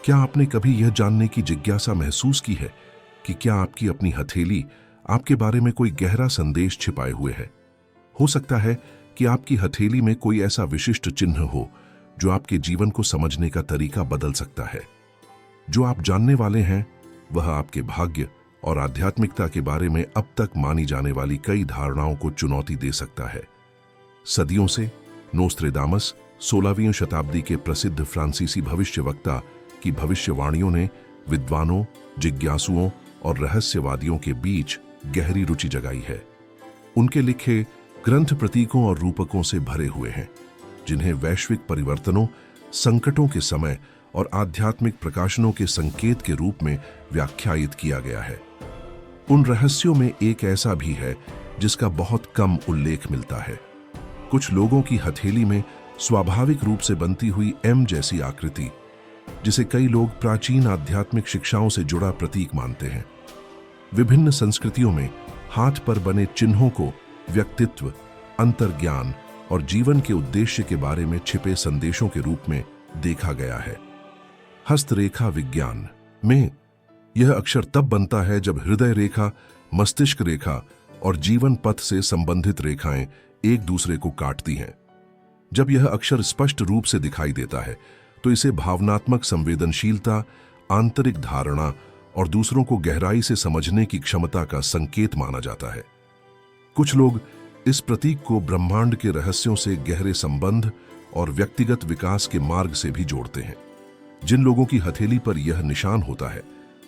क्या आपने कभी यह जानने की जिज्ञासा महसूस की है कि क्या आपकी अपनी हथेली आपके बारे में कोई गहरा संदेश छिपाए हुए है? हो सकता है कि आपकी हथेली में कोई ऐसा विशिष्ट चिन्ह हो जो आपके जीवन को समझने का तरीका बदल सकता है। जो आप जानने वाले हैं वह आपके भाग्य और आध्यात्मिकता के बारे में अब तक मानी जाने वाली कई धारणाओं को चुनौती दे सकता है। सदियों से नोस्ट्रेदामस 16वीं शताब्दी के प्रसिद्ध फ्रांसीसी भविष्यवक्ता की भविष्यवाणियों ने विद्वानों, जिज्ञासुओं और रहस्यवादियों के बीच गहरी रुचि जगाई है। उनके लिखे ग्रंथ प्रतीकों और रूपकों से भरे हुए हैं, जिन्हें वैश्विक परिवर्तनों, संकटों के समय और आध्यात्मिक प्रकाशनों के संकेत के रूप में व्याख्यायित किया गया है। उन रहस्यों में एक ऐसा भी है जिसका बहुत कम उल्लेख मिलता है। कुछ लोगों की हथेली में स्वाभाविक रूप से बनती हुई एम जैसी आकृति, जिसे कई लोग प्राचीन आध्यात्मिक शिक्षाओं से जुड़ा प्रतीक मानते हैं। विभिन्न संस्कृतियों में हाथ पर बने चिन्हों को व्यक्तित्व, अंतर्ज्ञान और जीवन के उद्देश्य के बारे में छिपे संदेशों के रूप में देखा गया है। हस्तरेखा विज्ञान में यह अक्षर तब बनता है जब हृदय रेखा, मस्तिष्क रेखा और जीवन पथ से संबंधित रेखाएं एक दूसरे को काटती हैं। जब यह अक्षर स्पष्ट रूप से दिखाई देता है तो इसे भावनात्मक संवेदनशीलता, आंतरिक धारणा और दूसरों को गहराई से समझने की क्षमता का संकेत माना जाता है। कुछ लोग इस प्रतीक को ब्रह्मांड के रहस्यों से गहरे संबंध और व्यक्तिगत विकास के मार्ग से भी जोड़ते हैं। जिन लोगों की हथेली पर यह निशान होता है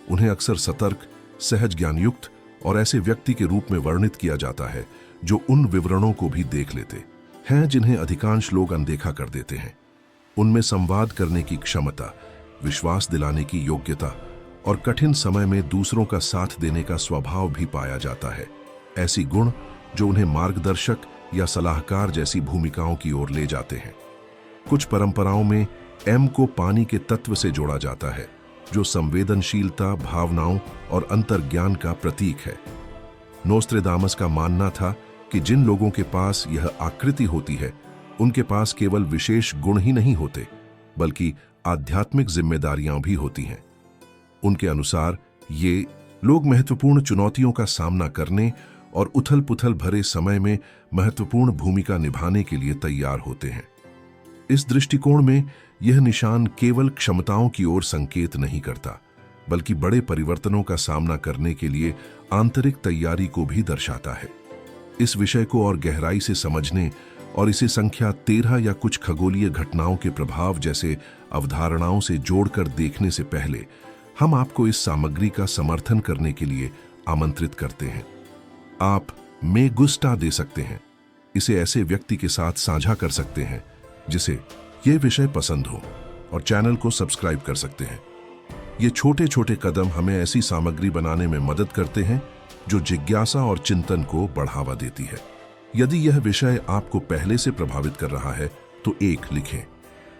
उन्हें अक्सर सतर्क, सहज ज्ञानयुक्त और ऐसे व्यक्ति के रूप में वर्णित किया जाता है जो उन विवरणों को भी देख लेते हैं जिन्हें अधिकांश लोग अनदेखा कर देते हैं। उनमें संवाद करने की क्षमता, विश्वास दिलाने की योग्यता और कठिन समय में दूसरों का साथ देने का स्वभाव भी पाया जाता है। ऐसी गुण जो उन्हें मार्गदर्शक या सलाहकार जैसी भूमिकाओं की ओर ले जाते हैं। कुछ परंपराओं में एम को पानी के तत्व से जोड़ा जाता है, जो संवेदनशीलता, भावनाओं और अंतर्ज्ञान का प्रतीक है। नोस्ट्रेदामस का मानना था कि जिन लोगों के पास यह आकृति होती है उनके पास केवल विशेष गुण ही नहीं होते, बल्कि आध्यात्मिक जिम्मेदारियां भी होती हैं। उनके अनुसार ये लोग महत्वपूर्ण चुनौतियों का सामना करने और उथल-पुथल भरे समय में महत्वपूर्ण भूमिका निभाने के लिए तैयार होते हैं। इस दृष्टिकोण में यह निशान केवल क्षमताओं की ओर संकेत नहीं करता, बल्कि बड़े परिवर्तनों का सामना करने के लिए आंतरिक तैयारी को भी दर्शाता है। इस विषय को और गहराई से समझने और इसे संख्या 13 या कुछ खगोलीय घटनाओं के प्रभाव जैसे अवधारणाओं से जोड़कर देखने से पहले हम आपको इस सामग्री का समर्थन करने के लिए आमंत्रित करते हैं। आप मे गुस्टा दे सकते हैं, इसे ऐसे व्यक्ति के साथ साझा कर सकते हैं जिसे यह विषय पसंद हो, और चैनल को सब्सक्राइब कर सकते हैं। ये छोटे छोटे कदम हमें ऐसी सामग्री बनाने में मदद करते हैं जो जिज्ञासा और चिंतन को बढ़ावा देती है। यदि यह विषय आपको पहले से प्रभावित कर रहा है तो 1 लिखें।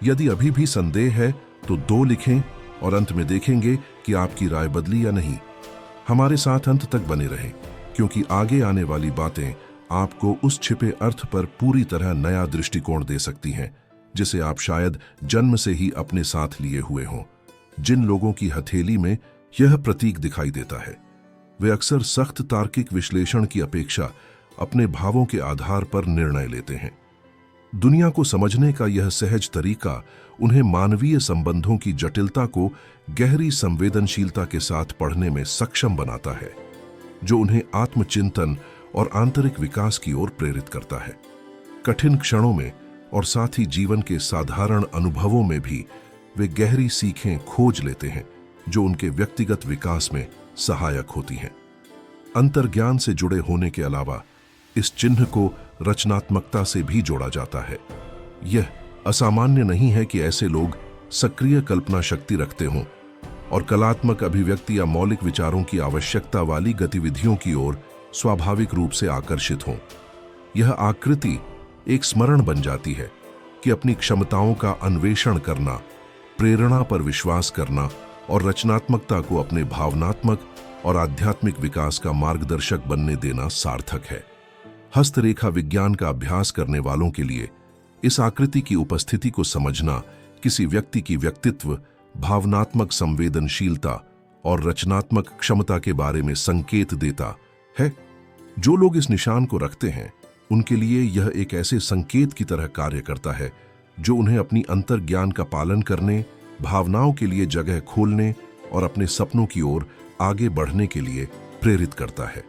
यदि अभी भी संदेह है तो 2 लिखें और अंत में देखेंगे कि आपकी राय बदली या नहीं। हमारे साथ अंत तक बने रहें, क्योंकि आगे आने वाली बातें आपको उस छिपे अर्थ पर पूरी तरह नया दृष्टिकोण दे सकती हैं जिसे आप शायद जन्म से ही अपने साथ लिए हुए हों। जिन लोगों की हथेली में यह प्रतीक दिखाई देता है वे अक्सर सख्त तार्किक विश्लेषण की अपेक्षा अपने भावों के आधार पर निर्णय लेते हैं। दुनिया को समझने का यह सहज तरीका उन्हें मानवीय संबंधों की जटिलता को गहरी संवेदनशीलता के साथ पढ़ने में सक्षम बनाता है, जो उन्हें आत्मचिंतन और आंतरिक विकास की ओर प्रेरित करता है। कठिन क्षणों में और साथ ही जीवन के साधारण अनुभवों में भी वे गहरी सीखें खोज लेते हैं जो उनके व्यक्तिगत विकास में सहायक होती हैं। अंतर्ज्ञान से जुड़े होने के अलावा इस चिन्ह को रचनात्मकता से भी जोड़ा जाता है। यह असामान्य नहीं है कि ऐसे लोग सक्रिय कल्पना शक्ति रखते हों और कलात्मक अभिव्यक्ति या मौलिक विचारों की आवश्यकता वाली गतिविधियों की ओर स्वाभाविक रूप से आकर्षित हों। यह आकृति एक स्मरण बन जाती है कि अपनी क्षमताओं का अन्वेषण करना, प्रेरणा पर विश्वास करना और रचनात्मकता को अपने भावनात्मक और आध्यात्मिक विकास का मार्गदर्शक बनने देना सार्थक है। हस्तरेखा विज्ञान का अभ्यास करने वालों के लिए इस आकृति की उपस्थिति को समझना किसी व्यक्ति की व्यक्तित्व, भावनात्मक संवेदनशीलता और रचनात्मक क्षमता के बारे में संकेत देता है। जो लोग इस निशान को रखते हैं उनके लिए यह एक ऐसे संकेत की तरह कार्य करता है जो उन्हें अपनी अंतर्ज्ञान का पालन करने, भावनाओं के लिए जगह खोलने और अपने सपनों की ओर आगे बढ़ने के लिए प्रेरित करता है।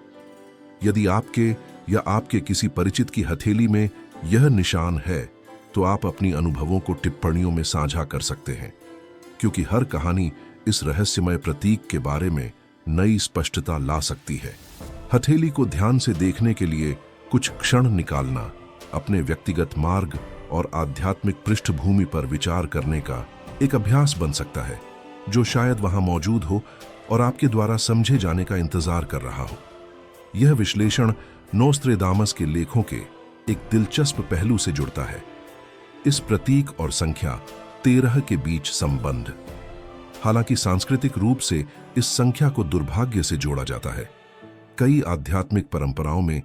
यदि आपके या आपके किसी परिचित की हथेली में यह निशान है तो आप अपनी अनुभवों को टिप्पणियों में साझा कर सकते हैं, क्योंकि हर कहानी इस रहस्यमय प्रतीक के बारे में नई स्पष्टता ला सकती है। हथेली को ध्यान से देखने के लिए कुछ क्षण निकालना अपने व्यक्तिगत मार्ग और आध्यात्मिक पृष्ठभूमि पर विचार करने का एक अभ्यास बन सकता है, जो शायद वहां मौजूद हो और आपके द्वारा समझे जाने का इंतजार कर रहा हो। यह विश्लेषण नोस्ट्रेदामस के लेखों के एक दिलचस्प पहलू से जुड़ता है, इस प्रतीक और संख्या 13 के बीच संबंध। हालांकि सांस्कृतिक रूप से इस संख्या को दुर्भाग्य से जोड़ा जाता है, कई आध्यात्मिक परंपराओं में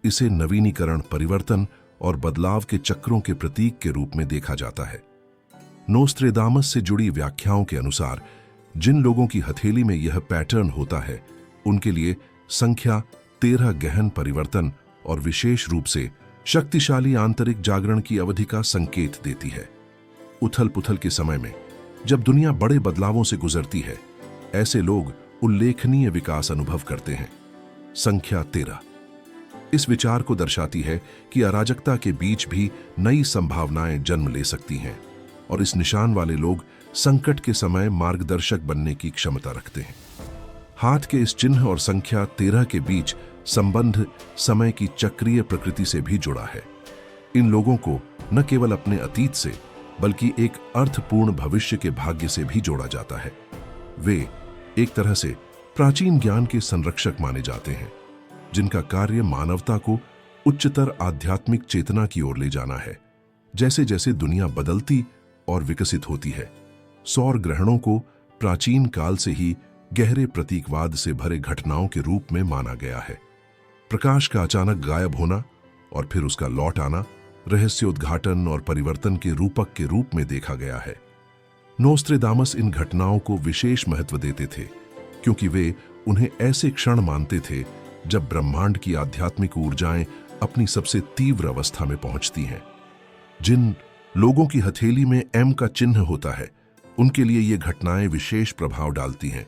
इसे नवीनीकरण, परिवर्तन और बदलाव के चक्रों के प्रतीक के रूप में देखा जाता है। नोस्ट्रेदामस से जुड़ी व्याख्याओं के अनुसार जिन लोगों की हथेली में यह पैटर्न होता है उनके लिए संख्या 13 गहन परिवर्तन और विशेष रूप से शक्तिशाली आंतरिक जागरण की अवधि का संकेत देती है। उथल पुथल के समय में जब दुनिया बड़े बदलावों से गुजरती है, ऐसे लोग उल्लेखनीय विकास अनुभव करते हैं। संख्या 13 इस विचार को दर्शाती है कि अराजकता के बीच भी नई संभावनाएं जन्म ले सकती हैं, और इस निशान वाले लोग संकट के समय मार्गदर्शक बनने की क्षमता रखते हैं। हाथ के इस चिन्ह और संख्या 13 के बीच संबंध समय की चक्रीय प्रकृति से भी जुड़ा है। इन लोगों को न केवल अपने अतीत से बल्कि एक अर्थपूर्ण भविष्य के भाग्य से भी जोड़ा जाता है। वे एक तरह से प्राचीन ज्ञान के संरक्षक माने जाते हैं, जिनका कार्य मानवता को उच्चतर आध्यात्मिक चेतना की ओर ले जाना है। जैसे जैसे दुनिया बदलती और विकसित होती है, सौर ग्रहणों को प्राचीन काल से ही गहरे प्रतीकवाद से भरे घटनाओं के रूप में माना गया है। प्रकाश का अचानक गायब होना और फिर उसका लौट आना रहस्योद्घाटन और परिवर्तन के रूपक के रूप में देखा गया है। नोस्ट्रेदामस इन घटनाओं को विशेष महत्व देते थे, क्योंकि वे उन्हें ऐसे क्षण मानते थे जब ब्रह्मांड की आध्यात्मिक ऊर्जाएं अपनी सबसे तीव्र अवस्था में पहुंचती हैं। जिन लोगों की हथेली में एम का चिन्ह होता है, उनके लिए ये घटनाएं विशेष प्रभाव डालती हैं।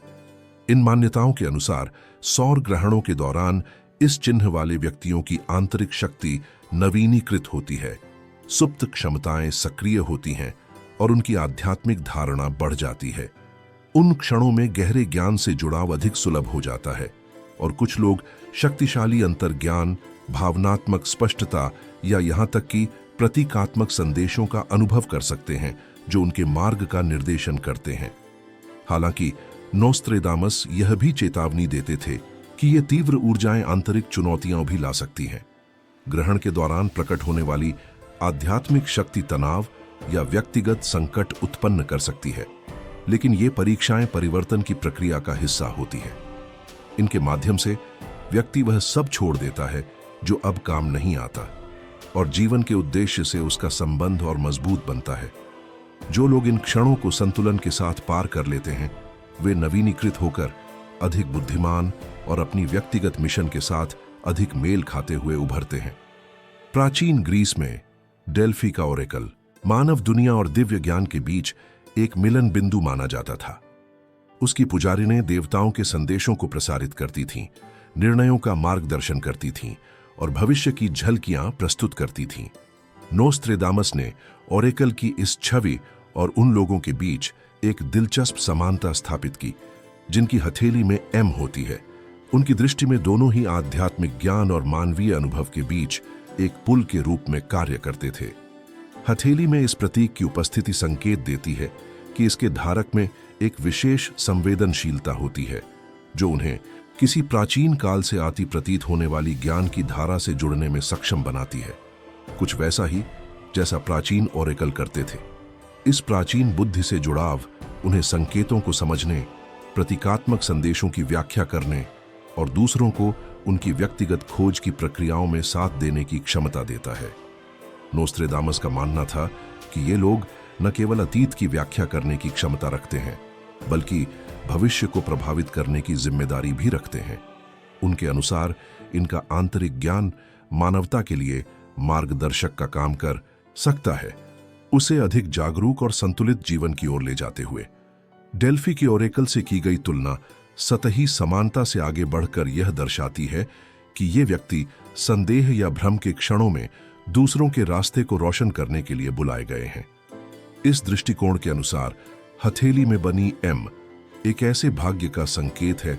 इन मान्यताओं के अनुसार सौर ग्रहणों के दौरान इस चिन्ह वाले व्यक्तियों की आंतरिक शक्ति नवीनीकृत होती है, सुप्त क्षमताएं सक्रिय होती हैं और उनकी आध्यात्मिक धारणा बढ़ जाती है। उन क्षणों में गहरे ज्ञान से जुड़ाव अधिक सुलभ हो जाता है और कुछ लोग शक्तिशाली अंतर्ज्ञान, भावनात्मक स्पष्टता या यहाँ तक कि प्रतीकात्मक संदेशों का अनुभव कर सकते हैं जो उनके मार्ग का निर्देशन करते हैं। हालांकि नोस्ट्रेदामस यह भी चेतावनी देते थे कि ये तीव्र ऊर्जाएं आंतरिक चुनौतियां भी ला सकती हैं। ग्रहण के दौरान प्रकट होने वाली आध्यात्मिक शक्ति तनाव या व्यक्तिगत संकट उत्पन्न कर सकती है, लेकिन ये परीक्षाएं परिवर्तन की प्रक्रिया का हिस्सा होती है। इनके माध्यम से व्यक्ति वह सब छोड़ देता है जो अब काम नहीं आता और जीवन के उद्देश्य से उसका संबंध और मजबूत बनता है। जो लोग इन क्षणों को संतुलन के साथ पार कर लेते हैं, वे नवीनीकृत होकर अधिक बुद्धिमान और अपनी व्यक्तिगत मिशन के साथ अधिक मेल खाते हुए उभरते हैं। प्राचीन ग्रीस में डेल्फी का ओरेकल मानव दुनिया और दिव्य ज्ञान के बीच एक मिलन बिंदु माना जाता था। उसकी पुजारिनें देवताओं के संदेशों को प्रसारित करती थीं, निर्णयों का मार्गदर्शन करती थीं और भविष्य की झलकियां प्रस्तुत करती थीं। नोस्ट्रेदामस ने ओरेकल की इस छवि और उन लोगों के बीच एक दिलचस्प समानता स्थापित की जिनकी हथेली में एम होती है। उनकी दृष्टि में दोनों ही आध्यात्मिक ज्ञान और मानवीय अनुभव के बीच एक पुल के रूप में कार्य करते थे। हथेली में इस प्रतीक की उपस्थिति संकेत देती है कि इसके धारक में एक विशेष संवेदनशीलता होती है जो उन्हें किसी प्राचीन काल से आती प्रतीत होने वाली ज्ञान की धारा से जुड़ने में सक्षम बनाती है, कुछ वैसा ही जैसा प्राचीन ओरेकल करते थे। इस प्राचीन बुद्धि से जुड़ाव उन्हें संकेतों को समझने, प्रतीकात्मक संदेशों की व्याख्या करने और दूसरों को उनकी व्यक्तिगत खोज की प्रक्रियाओं में साथ देने की क्षमता देता है। नोस्ट्रेदामस का मानना था कि ये लोग न केवल अतीत की व्याख्या करने की क्षमता रखते हैं, बल्कि भविष्य को प्रभावित करने की जिम्मेदारी भी रखते हैं। उनके अनुसार इनका आंतरिक ज्ञान मानवता के लिए मार्गदर्शक का काम कर सकता है, उसे अधिक जागरूक और संतुलित जीवन की ओर ले जाते हुए। डेल्फी के ओरेकल से की गई तुलना सतही समानता से आगे बढ़कर यह दर्शाती है कि ये व्यक्ति संदेह या भ्रम के क्षणों में दूसरों के रास्ते को रोशन करने के लिए बुलाए गए हैं। इस दृष्टिकोण के अनुसार हथेली में बनी एम एक ऐसे भाग्य का संकेत है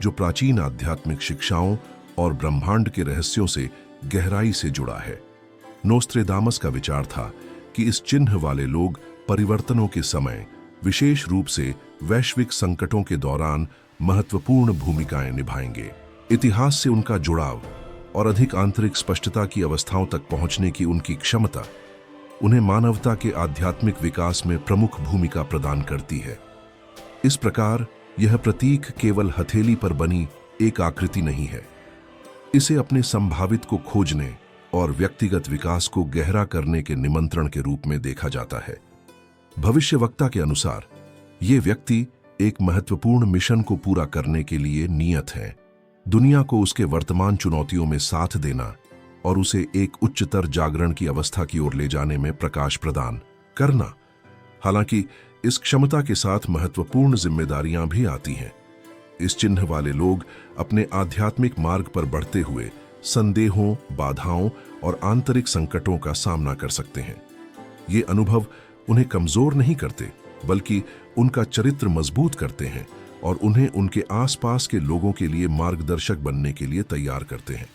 जो प्राचीन आध्यात्मिक शिक्षाओं और ब्रह्मांड के रहस्यों से गहराई से जुड़ा है। नोस्ट्रेदामस का विचार था कि इस चिन्ह वाले लोग परिवर्तनों के समय, विशेष रूप से वैश्विक संकटों के दौरान, महत्वपूर्ण भूमिकाएं निभाएंगे। इतिहास से उनका जुड़ाव और अधिक आंतरिक स्पष्टता की अवस्थाओं तक पहुंचने की उनकी क्षमता उन्हें मानवता के आध्यात्मिक विकास में प्रमुख भूमिका प्रदान करती है। इस प्रकार यह प्रतीक केवल हथेली पर बनी एक आकृति नहीं है, इसे अपने संभावित को खोजने और व्यक्तिगत विकास को गहरा करने के निमंत्रण के रूप में देखा जाता है। भविष्यवक्ता के अनुसार ये व्यक्ति एक महत्वपूर्ण मिशन को पूरा करने के लिए नियत है, दुनिया को उसके वर्तमान चुनौतियों में साथ देना और उसे एक उच्चतर जागरण की अवस्था की ओर ले जाने में प्रकाश प्रदान करना। हालांकि इस क्षमता के साथ महत्वपूर्ण जिम्मेदारियां भी आती हैं। इस चिन्ह वाले लोग अपने आध्यात्मिक मार्ग पर बढ़ते हुए संदेहों, बाधाओं और आंतरिक संकटों का सामना कर सकते हैं। ये अनुभव उन्हें कमजोर नहीं करते, बल्कि उनका चरित्र मजबूत करते हैं और उन्हें उनके आसपास के लोगों के लिए मार्गदर्शक बनने के लिए तैयार करते हैं।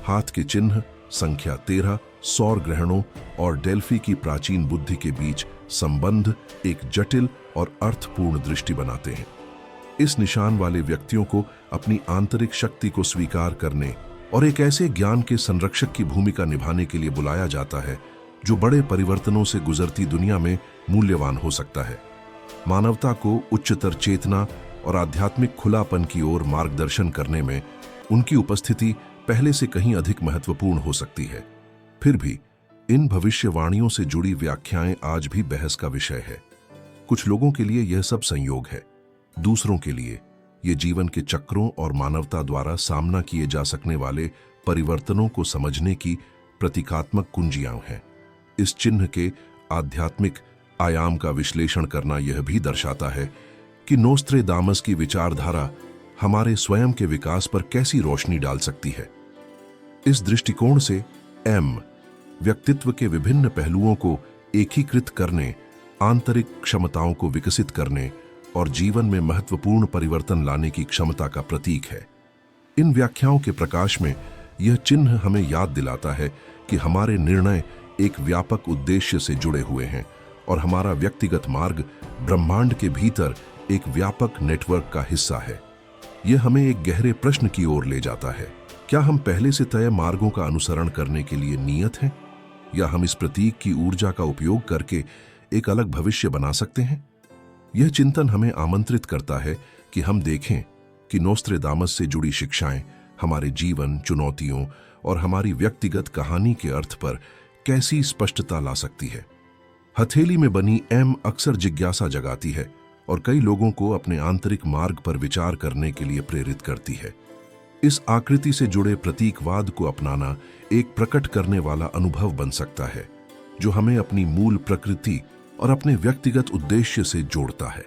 हाथ के चिन्ह, संख्या 13, सौर ग्रहणों और डेल्फी की प्राचीन बुद्धि के बीच संबंध एक जटिल और अर्थपूर्ण दृष्टि बनाते हैं। इस निशान वाले व्यक्तियों को अपनी आंतरिक शक्ति को स्वीकार करने और एक ऐसे ज्ञान के संरक्षक की भूमिका निभाने के लिए बुलाया जाता है जो बड़े परिवर्तनों से गुजरती दुनिया में मूल्यवान हो सकता है। मानवता को उच्चतर चेतना और आध्यात्मिक खुलापन की ओर मार्गदर्शन करने में उनकी उपस्थिति पहले से कहीं अधिक महत्वपूर्ण हो सकती है। फिर भी इन भविष्यवाणियों से जुड़ी व्याख्याएं आज भी बहस का विषय है। कुछ लोगों के लिए यह सब संयोग है, दूसरों के लिए ये जीवन के चक्रों और मानवता द्वारा सामना किए जा सकने वाले परिवर्तनों को समझने की प्रतीकात्मक कुंजियां हैं। इस चिन्ह के आध्यात्मिक आयाम का विश्लेषण करना यह भी दर्शाता है कि नोस्ट्रेदामस की विचारधारा हमारे स्वयं के विकास पर कैसी रोशनी डाल सकती है। इस दृष्टिकोण से एम व्यक्तित्व के विभिन्न पहलुओं को एकीकृत करने, आंतरिक क्षमताओं को विकसित करने और जीवन में महत्वपूर्ण परिवर्तन लाने की क्षमता का प्रतीक है। इन व्याख्याओं के प्रकाश में यह चिन्ह हमें याद दिलाता है कि हमारे निर्णय एक व्यापक उद्देश्य से जुड़े हुए हैं और हमारा व्यक्तिगत मार्ग ब्रह्मांड के भीतर एक व्यापक नेटवर्क का हिस्सा है। यह हमें एक गहरे प्रश्न की ओर ले जाता है, क्या हम पहले से तय मार्गों का अनुसरण करने के लिए नियत हैं, या हम इस प्रतीक की ऊर्जा का उपयोग करके एक अलग भविष्य बना सकते हैं? यह चिंतन हमें आमंत्रित करता है कि हम देखें कि नोस्ट्रेदामस से जुड़ी शिक्षाएं हमारे जीवन, चुनौतियों और हमारी व्यक्तिगत कहानी के अर्थ पर कैसी स्पष्टता ला सकती है। हथेली में बनी एम अक्सर जिज्ञासा जगाती है और कई लोगों को अपने आंतरिक मार्ग पर विचार करने के लिए प्रेरित करती है। इस आकृति से जुड़े प्रतीकवाद को अपनाना एक प्रकट करने वाला अनुभव बन सकता है, जो हमें अपनी मूल प्रकृति और अपने व्यक्तिगत उद्देश्य से जोड़ता है।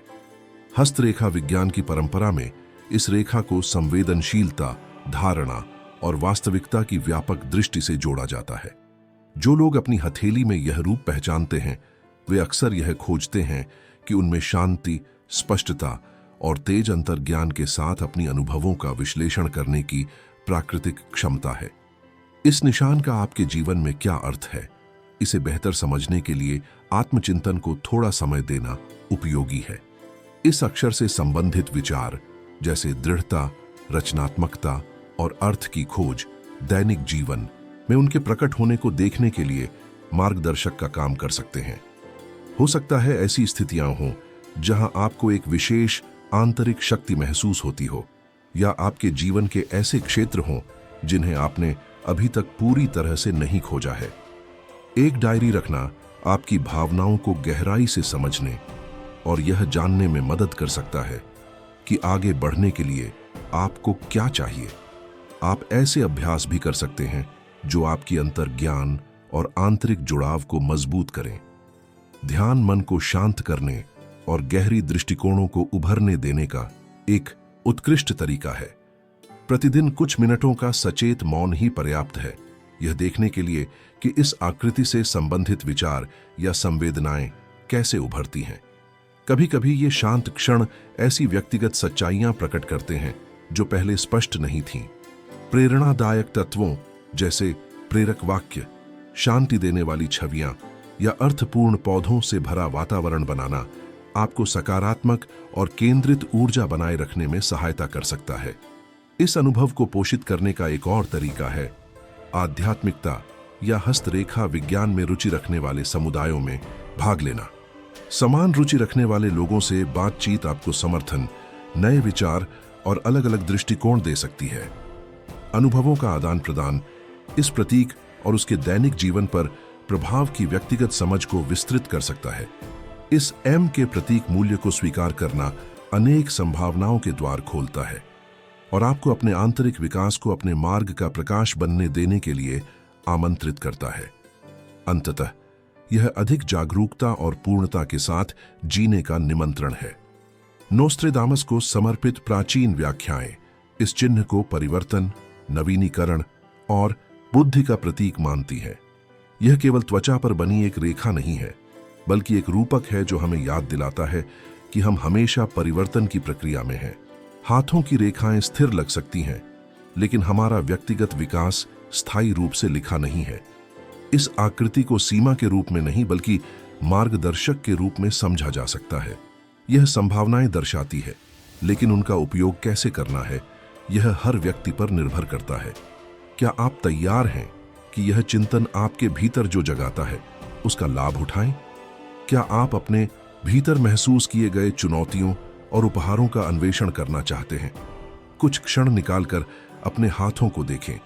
हस्तरेखा विज्ञान की परंपरा में इस रेखा को संवेदनशीलता, धारणा और वास्तविकता की व्यापक दृष्टि से जोड़ा जाता है। जो लोग अपनी हथेली में यह रूप पहचानते हैं, वे अक्सर यह खोजते हैं कि उनमें शांति, स्पष्टता और तेज अंतर्ज्ञान के साथ अपनी अनुभवों का विश्लेषण करने की प्राकृतिक क्षमता है। इस निशान का आपके जीवन में क्या अर्थ है, इसे बेहतर समझने के लिए आत्मचिंतन को थोड़ा समय देना उपयोगी है। इस अक्षर से संबंधित विचार जैसे दृढ़ता, रचनात्मकता और अर्थ की खोज दैनिक जीवन में उनके प्रकट होने को देखने के लिए मार्गदर्शक का काम कर सकते हैं। हो सकता है ऐसी स्थितियां हों जहां आपको एक विशेष आंतरिक शक्ति महसूस होती हो, या आपके जीवन के ऐसे क्षेत्र हों जिन्हें आपने अभी तक पूरी तरह से नहीं खोजा है। एक डायरी रखना आपकी भावनाओं को गहराई से समझने और यह जानने में मदद कर सकता है कि आगे बढ़ने के लिए आपको क्या चाहिए। आप ऐसे अभ्यास भी कर सकते हैं जो आपकी अंतर्ज्ञान और आंतरिक जुड़ाव को मजबूत करें। ध्यान मन को शांत करने और गहरी दृष्टिकोणों को उभरने देने का एक उत्कृष्ट तरीका है। प्रतिदिन कुछ मिनटों का सचेत मौन ही पर्याप्त है, यह देखने के लिए कि इस आकृति से संबंधित विचार या संवेदनाएं कैसे उभरती हैं। कभी कभी ये शांत क्षण ऐसी व्यक्तिगत सच्चाइयां प्रकट करते हैं जो पहले स्पष्ट नहीं थीं। प्रेरणादायक तत्वों जैसे प्रेरक वाक्य, शांति देने वाली छवियां या अर्थपूर्ण पौधों से भरा वातावरण बनाना आपको सकारात्मक और केंद्रित ऊर्जा बनाए रखने में सहायता कर सकता है। इस अनुभव को पोषित करने का एक और तरीका है आध्यात्मिकता या हस्तरेखा विज्ञान में रुचि रखने वाले समुदायों में भाग लेना। समान रुचि रखने वाले लोगों से बातचीत आपको समर्थन, नए विचार और अलग अलग दृष्टिकोण दे सकती है। अनुभवों का आदान प्रदान इस प्रतीक और उसके दैनिक जीवन पर प्रभाव की व्यक्तिगत समझ को विस्तृत कर सकता है। इस एम के प्रतीक मूल्य को स्वीकार करना अनेक संभावनाओं के द्वार खोलता है और आपको अपने आंतरिक विकास को अपने मार्ग का प्रकाश बनने देने के लिए आमंत्रित करता है। अंततः यह अधिक जागरूकता और पूर्णता के साथ जीने का निमंत्रण है। नोस्ट्रेदामस को समर्पित प्राचीन व्याख्याएं इस चिन्ह को परिवर्तन, नवीनीकरण और बुद्धि का प्रतीक मानती हैं। यह केवल त्वचा पर बनी एक रेखा नहीं है, बल्कि एक रूपक है जो हमें याद दिलाता है कि हम हमेशा परिवर्तन की प्रक्रिया में हैं। हाथों की रेखाएं स्थिर लग सकती हैं, लेकिन हमारा व्यक्तिगत विकास स्थायी रूप से लिखा नहीं है। इस आकृति को सीमा के रूप में नहीं बल्कि मार्गदर्शक के रूप में समझा जा सकता है। यह संभावनाएं दर्शाती है, लेकिन उनका उपयोग कैसे करना है यह हर व्यक्ति पर निर्भर करता है। क्या आप तैयार हैं कि यह चिंतन आपके भीतर जो जगाता है उसका लाभ उठाएं? क्या आप अपने भीतर महसूस किए गए चुनौतियों और उपहारों का अन्वेषण करना चाहते हैं? कुछ क्षण निकालकर अपने हाथों को देखें,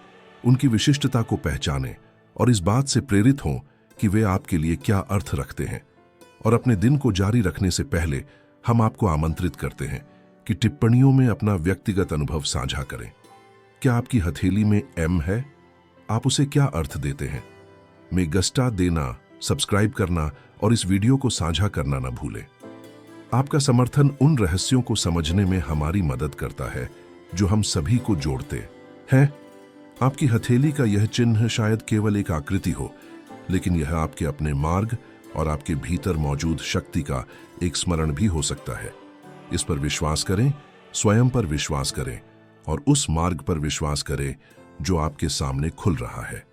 उनकी विशिष्टता को पहचानें और इस बात से प्रेरित हों कि वे आपके लिए क्या अर्थ रखते हैं। और अपने दिन को जारी रखने से पहले हम आपको आमंत्रित करते हैं कि टिप्पणियों में अपना व्यक्तिगत अनुभव साझा करें। क्या आपकी हथेली में एम है? आप उसे क्या अर्थ देते हैं? में गस्टा देना, सब्सक्राइब करना और इस वीडियो को साझा करना न भूलें। आपका समर्थन उन रहस्यों को समझने में हमारी मदद करता है जो हम सभी को जोड़ते हैं। आपकी हथेली का यह चिन्ह शायद केवल एक आकृति हो, लेकिन यह आपके अपने मार्ग और आपके भीतर मौजूद शक्ति का एक स्मरण भी हो सकता है। इस पर विश्वास करें, स्वयं पर विश्वास करें और उस मार्ग पर विश्वास करें जो आपके सामने खुल रहा है।